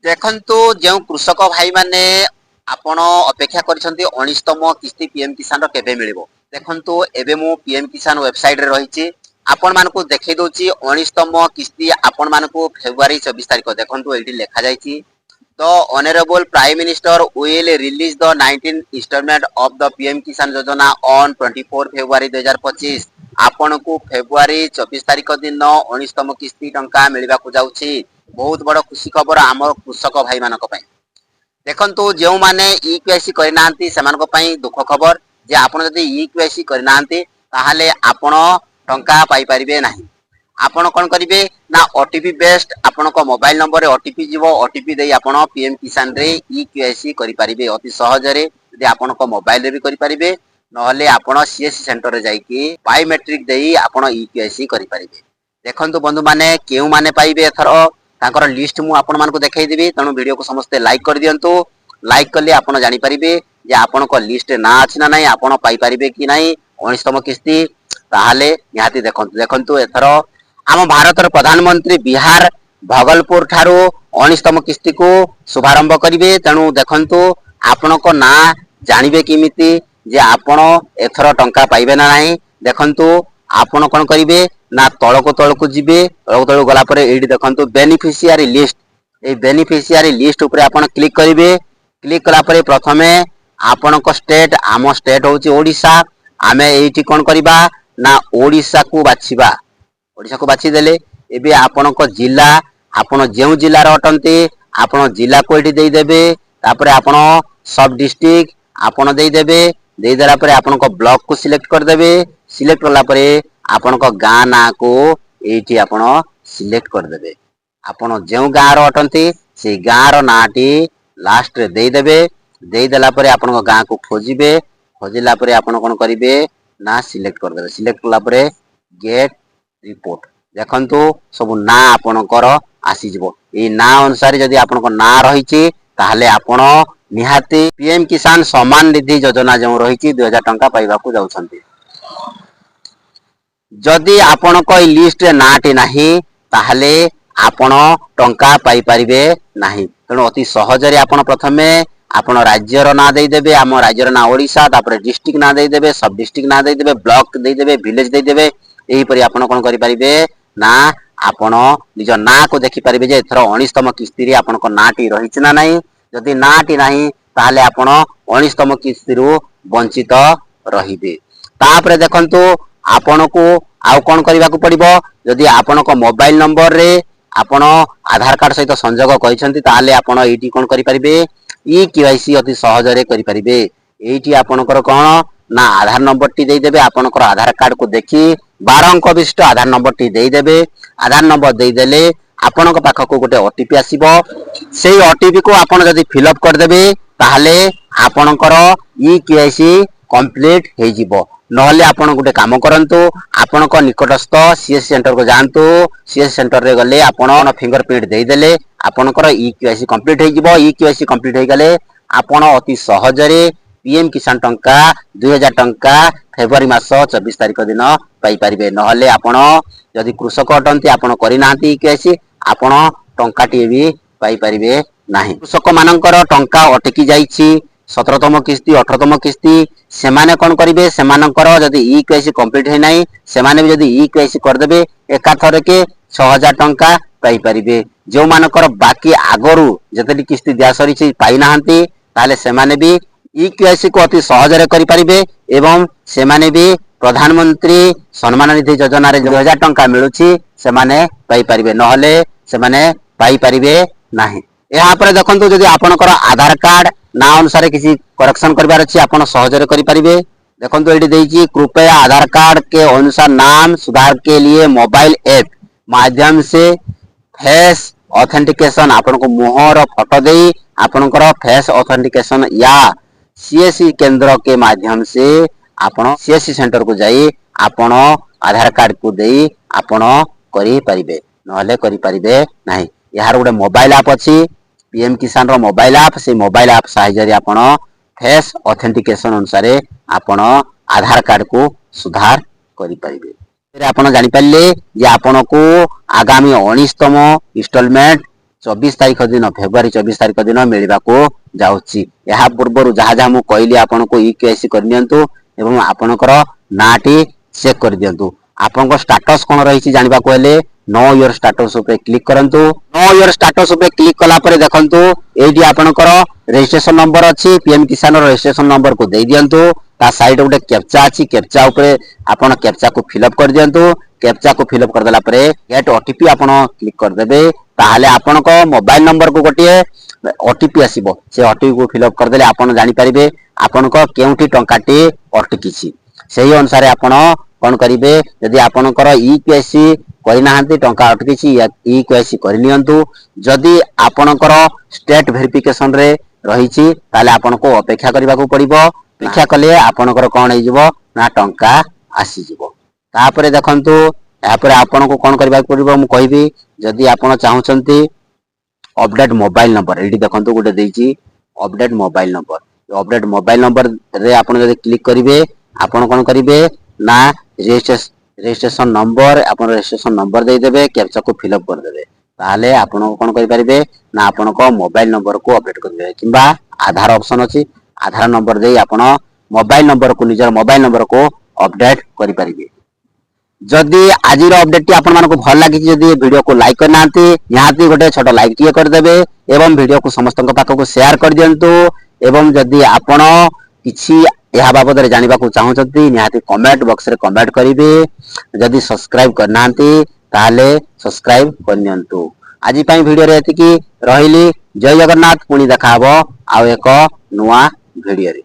देखंतु जो कृषक भाई माने आपण अपेक्षा करिसंती 19तम किस्ती पीएम किसान रो केबे मिलिबो। देखंतु एबे मु पीएम किसान वेबसाइट रे रहिछि आपण मानको देखै दोछि 19तम किस्ती आपण मानको फेब्रुआरी 24 तारिख देखंतु एठी लेखा जायछि। तो honourable prime minister will release the 19 instalment of the PM Kisan Yojana on 24 February 2025। आपण को फेब्रुआरी 24 तारिख दिन 19तम किस्ती टंका मिलबा को जाउछि। बहुत बड़ खुशी खबर आम कृषक भाई मानक पई। देखंतु जो माने ईकेवाईसी करनांती सेमानक पई दुख खबर जे आपण जदि ईकेवाईसी करनांती ताहाले आपण टंका पाई परिबे नाही। आपण कोन करिवे ना ओटीपी बेस्ड आपणक मोबाइल नंबर रे ओटीपी जीवो। ओटीपी देई आपण पीएम किसान रे ईकेवाईसी करि परिबे अति सहज रे। जदि आपणक मोबाइल रे भी करि परिबे नहले आपण सीएससी सेंटर रे जाईकी बायोमेट्रिक देई आपण ईकेवाईसी करि परिबे। देखंतु बंधु माने केउ माने पाइबे एथरो तांकर लिस्ट मु आपण मानको देखाई देबी। तणु वीडियो को समस्त लाइक कर दियंतु। लाइक कले आपण जानि परिबे जे आपणक लिस्ट ना अछि ना नाही आपण पाई परिबे कि नाही 19तम किस्ती। ताहाले निहाती देखंतु देखंतु एथरो आम भारतर प्रधानमंत्री बिहार भगलपुर ठारू 19तम किस्ती को शुभारंभ करिवे। तेणु देखंतु आपणक ना जानिबे किमिति जे आपण एथरो टंका पाइबे ना नाही। देखंतु आपण कोन करिवे ना तळको जिबे। तळको गला परे एडी देखंतु बेनिफिशियरी लिस्ट। ए बेनिफिशियरी लिस्ट ऊपर आपण क्लिक करिवे। क्लिक कला परे प्रथमे आपणक स्टेट आम स्टेट होची ओडिसा। आमे एठी कोन करिबा ना ओडिसा को बाछिबा। ओडिसा को बाछि देले एबे आपणक जिला आपण जेउ जिल्ला रो अटंती आपण जिला को एठी देई देबे। तापरे आपण सब डिस्ट्रिक्ट आपण देई देबे। देई देला परे आपणक ब्लॉक को सिलेक्ट कर देबे। सिलेक्ट करला परे आपणक गां ना को एठी आपण सिलेक्ट कर देबे। आपण जेउ गां रो अटंती से गां रो नाटी लास्ट रे देई देबे। देई देला परे आपणक गां को खोजिबे। खोजिला परे आपण कोन करिवे ना सिलेक्ट कर देबे। सिलेक्ट करला परे गेट रिपोर्ट देखंतु सब ना आपणकर आसी जिवो। ए ना अनुसार जदि आपणक ना रहिछि ताहाले आपण निहाती पीएम किसान सम्मान निधि योजना जो रहिछि 2000 टंका पाइबा को जाउछंती। जदि आपणक ई लिस्ट रे नाटी नाही ताहाले आपण टंका पाई परिबे नाही। तेणु अति सहज रे आपण प्रथमे आपण राज्य रो ना देई देबे। आम राज्य रो ना ओडिसा। तापर डिस्ट्रिक्ट ना देई देबे। सब डिस्ट्रिक्ट ना देई देबे। ब्लॉक देई देबे। विलेज देई देबे। एही परि आपण कोन करि परिबे ना आपण निज ना को देखि परिबे जे एथरो 19तम किस्ती रे आपणक नाटी रहिछि ना नाही। जदि नाटी नाही ताहाले आपण 19तम किस्ती रु वंचित रहिबे। तापर देखंतु आपण को आउ कोन करिबा को पड़िबो जदि आपणक मोबाइल नंबर रे आपण आधार कार्ड सहित संजोग करिसंती ताहाले आपण एठी कोन करि परिबे ई केवाईसी अति सहज रे करि परिबे। एठी आपणकर कोन ना आधार नंबर टी देई देबे। आपणकर आधार कार्ड को देखि 12 अंक विशिष्ट आधार नंबर टी देई देबे। आधार नंबर देई देले आपणक पाख को गोटे ओटीपी आसीबो। सेही ओटीपी को आपण जदि फिलअप कर देबे ताहाले आपणकर ई केवाईसी कंप्लीट हे जिवो। नहले आपण गोटे काम करंतु आपणक निकटस्थ सीएस सेंटर को जानतु। सीएस सेंटर रे गले आपण फिंगरप्रिंट देई देले आपणकर ई केवाईसी कंप्लीट हे जिवो। ई केवाईसी कंप्लीट हे गले आपण अति सहज रे पीएम किसान टंका 2000 टंका फेब्रुआरी मास 24 तारिख दिन पाई परिबे। नहले आपण जदि कृषक अटंती आपण करि नांती केसी आपण टंका टी भी पाई परिबे नाही। कृषक मानकर टंका अटकी जाईछि 17तम किस्ती 18तम किस्ती सेमाने कोन करिवे सेमानकर जदि ई केसी कंप्लीट हे नाही सेमाने भी जदि ई केसी कर देबे एका थरे के 6000 टंका पाई परिबे। जो मानकर बाकी आगरु जतली किस्ती दिया सरीछि पाई नाहंती ताले सेमाने भी ई केसी को अति सहज रे करि परिबे। एवं सेमाने भी प्रधानमंत्री सम्मान निधि योजना रे 2000 टंका मिलुछि सेमाने पाई परिबे। नहले सेमाने पाई परिबे नाही। यहाँ पर देखंतु जदि आपनकर आधार कार्ड ना अनुसार किसी करेक्शन करबार अछि आपण सहज रे करि परिबे। देखंतु एठी देइछि कृपया आधार कार्ड के अनुसार नाम सुधार के लिए मोबाइल ऐप माध्यम से फेस ऑथेंटिकेशन आपण को मुहर फोटो देई आपनकर फेस ऑथेंटिकेशन या सीएससी केंद्र के माध्यम से आपण सीएससी सेंटर को जाई आपण आधार कार्ड को देई आपण करि परिबे नहले करि परिबे नाही। यार गोटे मोबाइल ऐप अछि पीएम किसान रो मोबाइल ऐप से मोबाइल ऐप सहायता रे आपण फेस ऑथेंटिकेशन अनुसार आपण आधार कार्ड को सुधार करि परिबे। फिर आपण जानि पाले जे आपण को आगामी 19तम इंस्टॉलमेंट 24 तारिख दिन फेब्रुआरी 24 तारिख दिन मिलवा को जाउची। यहा पूर्व जहाँ जहाँ मु कहली आपन को ईकेआईसी करनियंतु एवं आपनकर नाटी चेक कर दियंतु। आपन स्टाटस कोन रही जानवा को हेले नो योर स्टाटस पे क्लिक करंतु। नो योर स्टाटस पे क्लिक कला परे देखंतु एडी आपनकर रजिस्ट्रेशन नंबर अछि पीएम किसान रजिस्ट्रेशन नंबर को दे दियंतु। ता साइड गोटे कैप्चा अछि कैप्चा ऊपर आपन कैप्चा को फिलअप कर दियंतु। कैप्चा को फिलअप कर देला परे गेट ओटीपी आपन क्लिक कर देबे। ताहाले आपन को मोबाइल नंबर को गोटे ओटीपी आसीबो से ओटीपी को फिलअप कर देले आपन जानि परिबे आपन को केउठी टंकाटी अटकिछि। सेही अनुसार आपन कोन करिवे यदि आपनकर ईकेआईसी करिनाहांती टंका अटकिछि ईकेआईसी करनियंतु। जदि आपनकर स्टेट वेरिफिकेशन रे रहिछि ताले आपन को अपेक्षा करबा को पड़िबो। अपेक्षा कले आपनकर कोन हे जिवो ना टंका आसी जिवो। तापरे देखंतु यापरे आपन को कोन करबा पड़िबो मु कहिबी। जदि आपन चाहुचंती अपडेट मोबाइल नंबर एडी देखंतु गोटे देइछि update mobile number. Update mobile number रे आपन जदि क्लिक करिवे आपन कोन करिवे ना रजिस्ट्रेशन नंबर आपन रजिस्ट्रेशन नंबर दे देबे कैप्चा को फिलअप कर देबे। ताले आपन कोन करि परिबे ना आपन को मोबाइल नंबर को अपडेट कर देबे किबा आधार ऑप्शन अछि आधार नंबर दे आपन मोबाइल नंबर को निजर मोबाइल नंबर को अपडेट करि परिबे। जदि आज अपडेट टी आपण मानको भल लागि जदि वीडियो को लाइक करनांती निहाती गोटे छोट लाइक टी कर देबे एवं वीडियो को समस्त पाख को शेयर कर दियंतु। एवं जदि आपण किछि यह बाबद रे जानिबा को चाहुचंती निहाती कमेंट बॉक्स रे कमेंट करिवे। जदि सब्सक्राइब करनांती ताले सब्सक्राइब करनियंतु। आज पई वीडियो रे एतिकी रहिली। जय जगन्नाथ पुनी देखाबो आ एक नुवा वीडियो रे।